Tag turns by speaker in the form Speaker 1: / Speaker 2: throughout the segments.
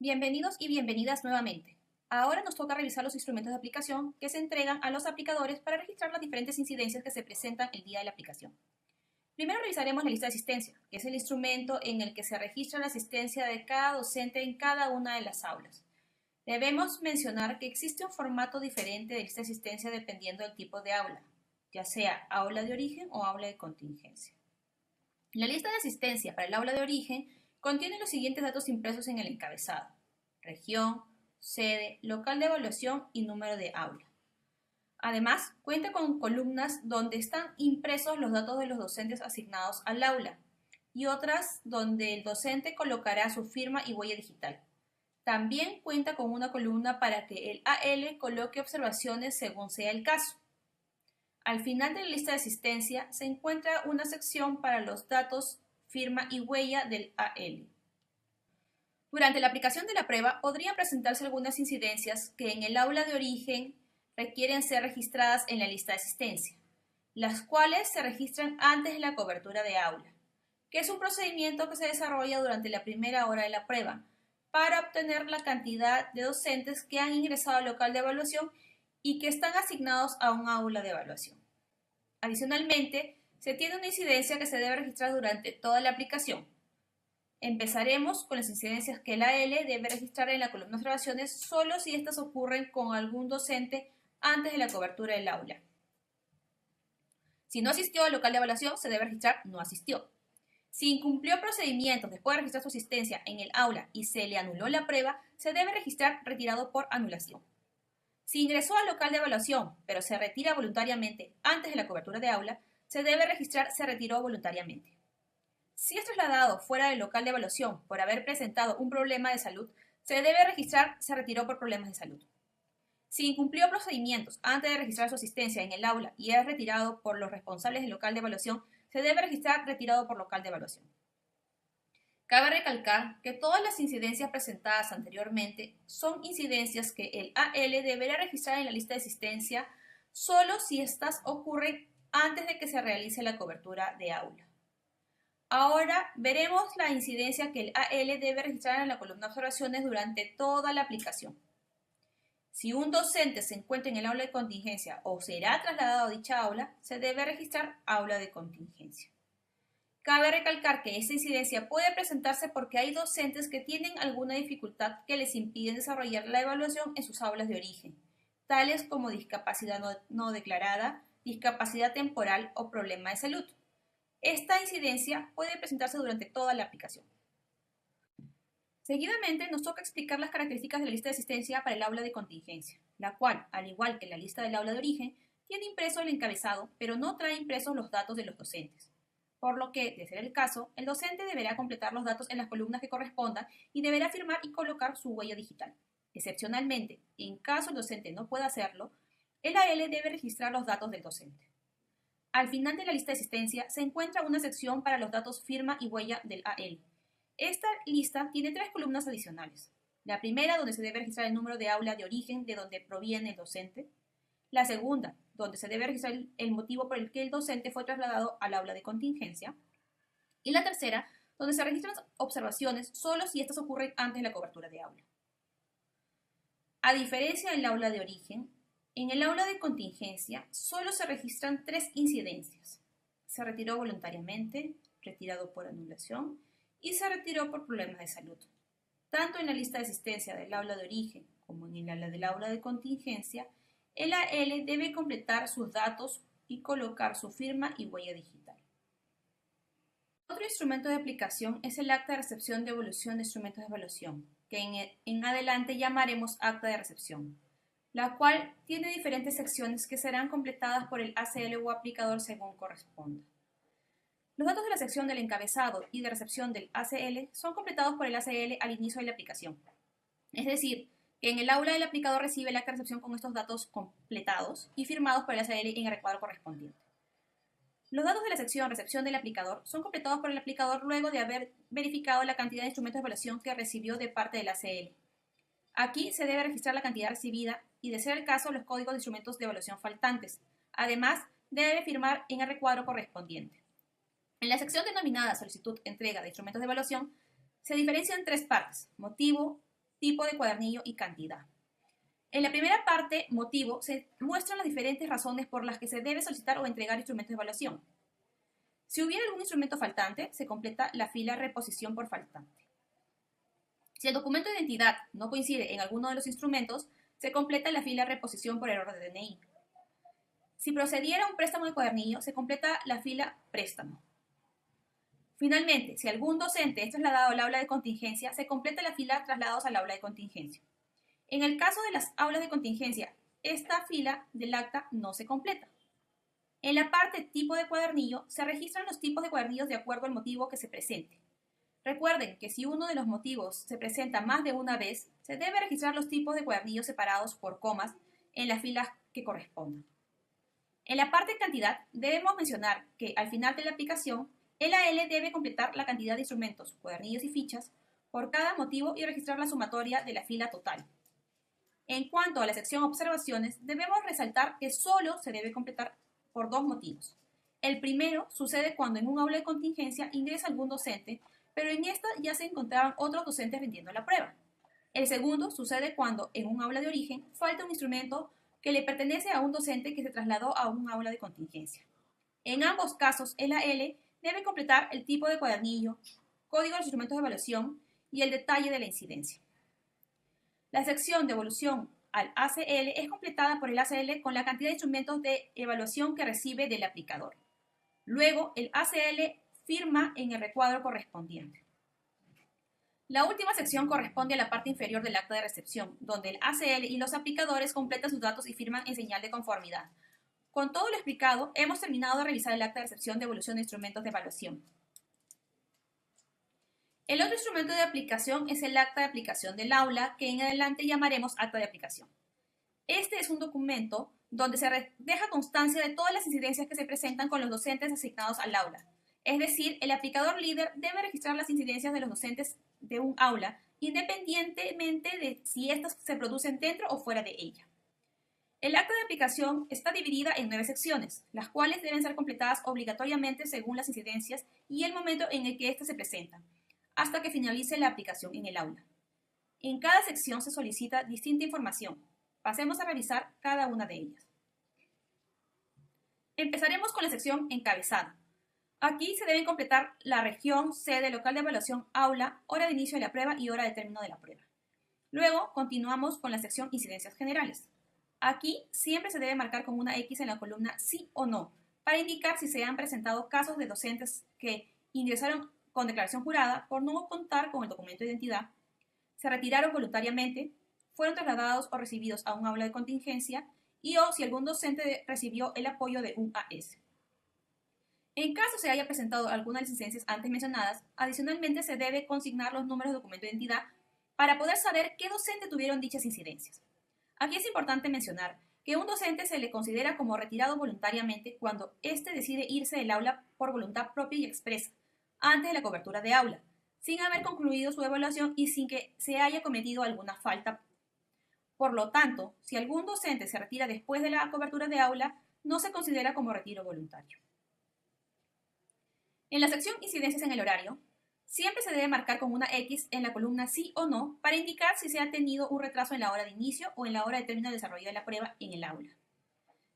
Speaker 1: Bienvenidos y bienvenidas nuevamente. Ahora nos toca revisar los instrumentos de aplicación que se entregan a los aplicadores para registrar las diferentes incidencias que se presentan el día de la aplicación. Primero revisaremos la lista de asistencia, que es el instrumento en el que se registra la asistencia de cada docente en cada una de las aulas. Debemos mencionar que existe un formato diferente de lista de asistencia dependiendo del tipo de aula, ya sea aula de origen o aula de contingencia. La lista de asistencia para el aula de origen contiene los siguientes datos impresos en el encabezado: región, sede, local de evaluación y número de aula. Además, cuenta con columnas donde están impresos los datos de los docentes asignados al aula y otras donde el docente colocará su firma y huella digital. También cuenta con una columna para que el AL coloque observaciones según sea el caso. Al final de la lista de asistencia se encuentra una sección para los datos, firma y huella del AL. Durante la aplicación de la prueba podrían presentarse algunas incidencias que en el aula de origen requieren ser registradas en la lista de asistencia, las cuales se registran antes de la cobertura de aula, que es un procedimiento que se desarrolla durante la primera hora de la prueba para obtener la cantidad de docentes que han ingresado al local de evaluación y que están asignados a un aula de evaluación. Adicionalmente, se tiene una incidencia que se debe registrar durante toda la aplicación. Empezaremos con las incidencias que el AL debe registrar en la columna observaciones solo si estas ocurren con algún docente antes de la cobertura del aula. Si no asistió al local de evaluación, se debe registrar no asistió. Si incumplió procedimientos después de registrar su asistencia en el aula y se le anuló la prueba, se debe registrar retirado por anulación. Si ingresó al local de evaluación, pero se retira voluntariamente antes de la cobertura de aula, se debe registrar se retiró voluntariamente. Si es trasladado fuera del local de evaluación por haber presentado un problema de salud, se debe registrar se retiró por problemas de salud. Si incumplió procedimientos antes de registrar su asistencia en el aula y es retirado por los responsables del local de evaluación, se debe registrar retirado por local de evaluación. Cabe recalcar que todas las incidencias presentadas anteriormente son incidencias que el AL deberá registrar en la lista de asistencia solo si estas ocurren antes de que se realice la cobertura de aula. Ahora veremos la incidencia que el AL debe registrar en la columna observaciones durante toda la aplicación. Si un docente se encuentra en el aula de contingencia o será trasladado a dicha aula, se debe registrar aula de contingencia. Cabe recalcar que esta incidencia puede presentarse porque hay docentes que tienen alguna dificultad que les impiden desarrollar la evaluación en sus aulas de origen, tales como discapacidad no declarada, discapacidad temporal o problema de salud. Esta incidencia puede presentarse durante toda la aplicación. Seguidamente nos toca explicar las características de la lista de asistencia para el aula de contingencia, la cual, al igual que la lista del aula de origen, tiene impreso el encabezado, pero no trae impresos los datos de los docentes. Por lo que, de ser el caso, el docente deberá completar los datos en las columnas que correspondan y deberá firmar y colocar su huella digital. Excepcionalmente, en caso el docente no pueda hacerlo, el AL debe registrar los datos del docente. Al final de la lista de asistencia se encuentra una sección para los datos firma y huella del AL. Esta lista tiene 3 columnas adicionales. La primera, donde se debe registrar el número de aula de origen de donde proviene el docente. La segunda, donde se debe registrar el motivo por el que el docente fue trasladado al aula de contingencia. Y la tercera, donde se registran observaciones solo si estas ocurren antes de la cobertura de aula. A diferencia del aula de origen, en el aula de contingencia solo se registran 3 incidencias. Se retiró voluntariamente, retirado por anulación y se retiró por problemas de salud. Tanto en la lista de asistencia del aula de origen como en el del aula de contingencia, el AL debe completar sus datos y colocar su firma y huella digital. Otro instrumento de aplicación es el acta de recepción de evolución de instrumentos de evaluación, que en adelante llamaremos acta de recepción, la cual tiene diferentes secciones que serán completadas por el ACL o aplicador según corresponda. Los datos de la sección del encabezado y de recepción del ACL son completados por el ACL al inicio de la aplicación. Es decir, que en el aula el aplicador recibe el acta de recepción con estos datos completados y firmados por el ACL en el recuadro correspondiente. Los datos de la sección recepción del aplicador son completados por el aplicador luego de haber verificado la cantidad de instrumentos de evaluación que recibió de parte del ACL. Aquí se debe registrar la cantidad recibida y, de ser el caso, los códigos de instrumentos de evaluación faltantes. Además, debe firmar en el recuadro correspondiente. En la sección denominada solicitud entrega de instrumentos de evaluación se diferencian 3 partes: motivo, tipo de cuadernillo y cantidad. En la primera parte, motivo, se muestran las diferentes razones por las que se debe solicitar o entregar instrumentos de evaluación. Si hubiera algún instrumento faltante, se completa la fila reposición por faltante. Si el documento de identidad no coincide en alguno de los instrumentos, se completa la fila reposición por error de DNI. Si procediera un préstamo de cuadernillo, se completa la fila préstamo. Finalmente, si algún docente es trasladado al aula de contingencia, se completa la fila trasladados al aula de contingencia. En el caso de las aulas de contingencia, esta fila del acta no se completa. En la parte tipo de cuadernillo, se registran los tipos de cuadernillos de acuerdo al motivo que se presente. Recuerden que si uno de los motivos se presenta más de una vez, se debe registrar los tipos de cuadernillos separados por comas en las filas que correspondan. En la parte cantidad, debemos mencionar que al final de la aplicación, el AL debe completar la cantidad de instrumentos, cuadernillos y fichas por cada motivo y registrar la sumatoria de la fila total. En cuanto a la sección observaciones, debemos resaltar que solo se debe completar por dos motivos. El primero sucede cuando en un aula de contingencia ingresa algún docente, pero en esta ya se encontraban otros docentes rindiendo la prueba. El segundo sucede cuando en un aula de origen falta un instrumento que le pertenece a un docente que se trasladó a un aula de contingencia. En ambos casos, el AL debe completar el tipo de cuadernillo, código de los instrumentos de evaluación y el detalle de la incidencia. La sección de evolución al ACL es completada por el ACL con la cantidad de instrumentos de evaluación que recibe del aplicador. Luego, el ACL firma en el recuadro correspondiente. La última sección corresponde a la parte inferior del acta de recepción, donde el ACL y los aplicadores completan sus datos y firman en señal de conformidad. Con todo lo explicado, hemos terminado de revisar el acta de recepción de evolución de instrumentos de evaluación. El otro instrumento de aplicación es el acta de aplicación del aula, que en adelante llamaremos acta de aplicación. Este es un documento donde se deja constancia de todas las incidencias que se presentan con los docentes asignados al aula. Es decir, el aplicador líder debe registrar las incidencias de los docentes de un aula, independientemente de si éstas se producen dentro o fuera de ella. El acta de aplicación está dividida en 9 secciones, las cuales deben ser completadas obligatoriamente según las incidencias y el momento en el que éstas se presentan, hasta que finalice la aplicación en el aula. En cada sección se solicita distinta información. Pasemos a revisar cada una de ellas. Empezaremos con la sección encabezado. Aquí se deben completar la región, sede, local de evaluación, aula, hora de inicio de la prueba y hora de término de la prueba. Luego continuamos con la sección incidencias generales. Aquí siempre se debe marcar con una X en la columna sí o no, para indicar si se han presentado casos de docentes que ingresaron con declaración jurada por no contar con el documento de identidad, se retiraron voluntariamente, fueron trasladados o recibidos a un aula de contingencia y o si algún docente recibió el apoyo de un AS. En caso se haya presentado alguna de las licencias antes mencionadas, adicionalmente se debe consignar los números de documento de identidad para poder saber qué docente tuvieron dichas incidencias. Aquí es importante mencionar que un docente se le considera como retirado voluntariamente cuando éste decide irse del aula por voluntad propia y expresa, antes de la cobertura de aula, sin haber concluido su evaluación y sin que se haya cometido alguna falta. Por lo tanto, si algún docente se retira después de la cobertura de aula, no se considera como retiro voluntario. En la sección incidencias en el horario, siempre se debe marcar con una X en la columna sí o no para indicar si se ha tenido un retraso en la hora de inicio o en la hora de término del desarrollo de la prueba en el aula.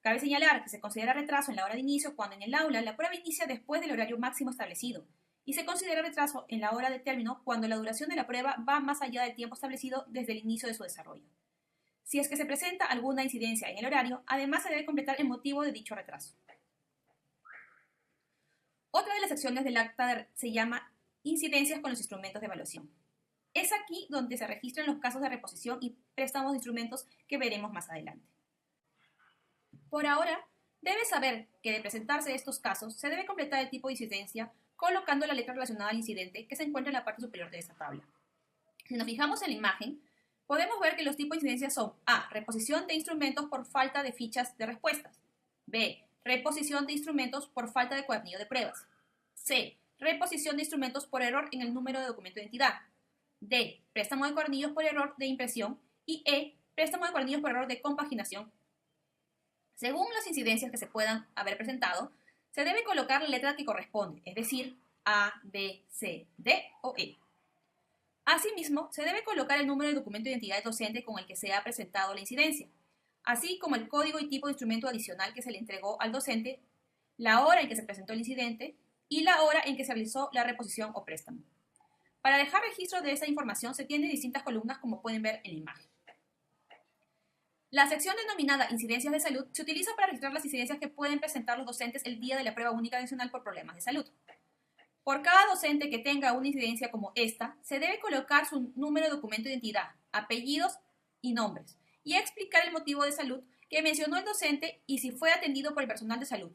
Speaker 1: Cabe señalar que se considera retraso en la hora de inicio cuando en el aula la prueba inicia después del horario máximo establecido y se considera retraso en la hora de término cuando la duración de la prueba va más allá del tiempo establecido desde el inicio de su desarrollo. Si es que se presenta alguna incidencia en el horario, además se debe completar el motivo de dicho retraso. Otra de las secciones del acta se llama incidencias con los instrumentos de evaluación. Es aquí donde se registran los casos de reposición y préstamos de instrumentos que veremos más adelante. Por ahora, debes saber que de presentarse estos casos, se debe completar el tipo de incidencia colocando la letra relacionada al incidente que se encuentra en la parte superior de esta tabla. Si nos fijamos en la imagen, podemos ver que los tipos de incidencias son A. Reposición de instrumentos por falta de fichas de respuestas. B. Reposición de instrumentos por falta de cuadernillo de pruebas. C. Reposición de instrumentos por error en el número de documento de identidad. D. Préstamo de cuadernillos por error de impresión. Y E. Préstamo de cuadernillos por error de compaginación. Según las incidencias que se puedan haber presentado, se debe colocar la letra que corresponde, es decir, A, B, C, D o E. Asimismo, se debe colocar el número de documento de identidad del docente con el que se ha presentado la incidencia, así como el código y tipo de instrumento adicional que se le entregó al docente, la hora en que se presentó el incidente y la hora en que se realizó la reposición o préstamo. Para dejar registro de esta información se tienen distintas columnas como pueden ver en la imagen. La sección denominada Incidencias de Salud se utiliza para registrar las incidencias que pueden presentar los docentes el día de la prueba única nacional por problemas de salud. Por cada docente que tenga una incidencia como esta, se debe colocar su número de documento de identidad, apellidos y nombres, y explicar el motivo de salud que mencionó el docente y si fue atendido por el personal de salud.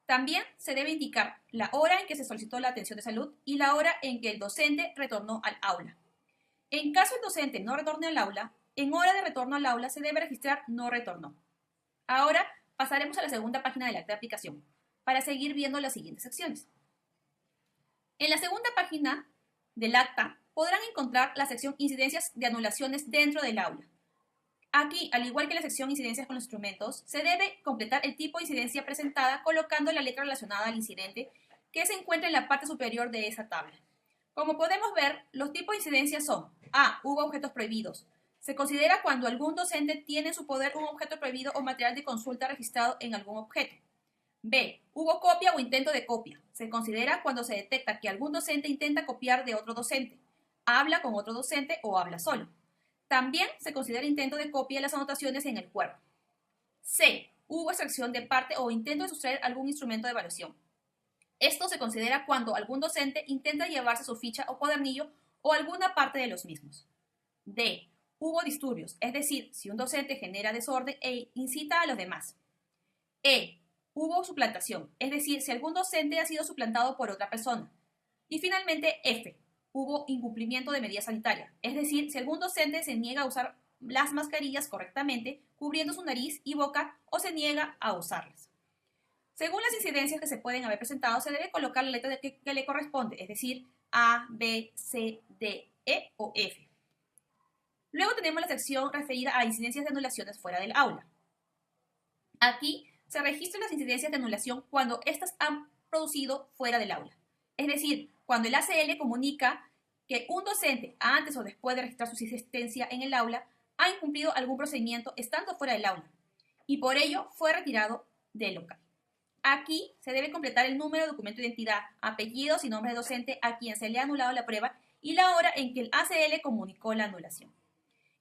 Speaker 1: También se debe indicar la hora en que se solicitó la atención de salud y la hora en que el docente retornó al aula. En caso el docente no retorne al aula, en hora de retorno al aula se debe registrar no retornó. Ahora pasaremos a la segunda página del acta de aplicación para seguir viendo las siguientes secciones. En la segunda página del acta podrán encontrar la sección Incidencias de anulaciones dentro del aula. Aquí, al igual que la sección Incidencias con los instrumentos, se debe completar el tipo de incidencia presentada colocando la letra relacionada al incidente que se encuentra en la parte superior de esa tabla. Como podemos ver, los tipos de incidencias son: A. Hubo objetos prohibidos. Se considera cuando algún docente tiene en su poder un objeto prohibido o material de consulta registrado en algún objeto. B. Hubo copia o intento de copia. Se considera cuando se detecta que algún docente intenta copiar de otro docente, habla con otro docente o habla solo. También se considera intento de copia de las anotaciones en el cuerpo. C. Hubo extracción de parte o intento de sustraer algún instrumento de evaluación. Esto se considera cuando algún docente intenta llevarse su ficha o cuadernillo o alguna parte de los mismos. D. Hubo disturbios, es decir, si un docente genera desorden e incita a los demás. E. Hubo suplantación, es decir, si algún docente ha sido suplantado por otra persona. Y finalmente, F. Hubo incumplimiento de medidas sanitarias, es decir, si algún docente se niega a usar las mascarillas correctamente, cubriendo su nariz y boca, o se niega a usarlas. Según las incidencias que se pueden haber presentado, se debe colocar la letra que le corresponde, es decir, A, B, C, D, E o F. Luego tenemos la sección referida a incidencias de anulaciones fuera del aula. Aquí se registran las incidencias de anulación cuando éstas han producido fuera del aula. Es decir, cuando el ACL comunica que un docente, antes o después de registrar su existencia en el aula, ha incumplido algún procedimiento estando fuera del aula y por ello fue retirado del local. Aquí se debe completar el número de documento de identidad, apellidos y nombre de docente a quien se le ha anulado la prueba y la hora en que el ACL comunicó la anulación.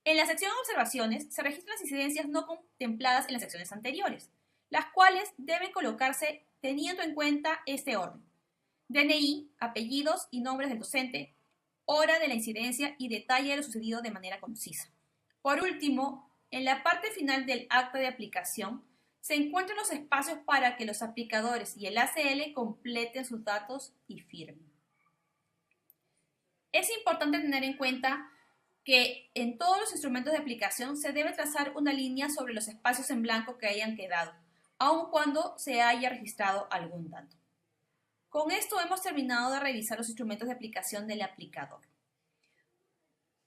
Speaker 1: En la sección Observaciones se registran las incidencias no contempladas en las secciones anteriores, las cuales deben colocarse teniendo en cuenta este orden: DNI, apellidos y nombres del docente, hora de la incidencia y detalle de lo sucedido de manera concisa. Por último, en la parte final del acta de aplicación se encuentran los espacios para que los aplicadores y el ACL completen sus datos y firmen. Es importante tener en cuenta que en todos los instrumentos de aplicación se debe trazar una línea sobre los espacios en blanco que hayan quedado, aun cuando se haya registrado algún dato. Con esto hemos terminado de revisar los instrumentos de aplicación del aplicador.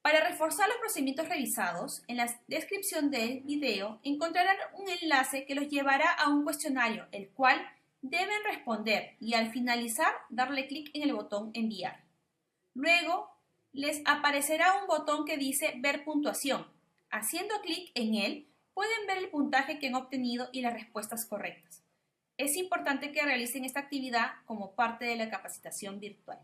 Speaker 1: Para reforzar los procedimientos revisados, en la descripción del video encontrarán un enlace que los llevará a un cuestionario, el cual deben responder y al finalizar darle clic en el botón Enviar. Luego les aparecerá un botón que dice Ver puntuación. Haciendo clic en él, pueden ver el puntaje que han obtenido y las respuestas correctas. Es importante que realicen esta actividad como parte de la capacitación virtual.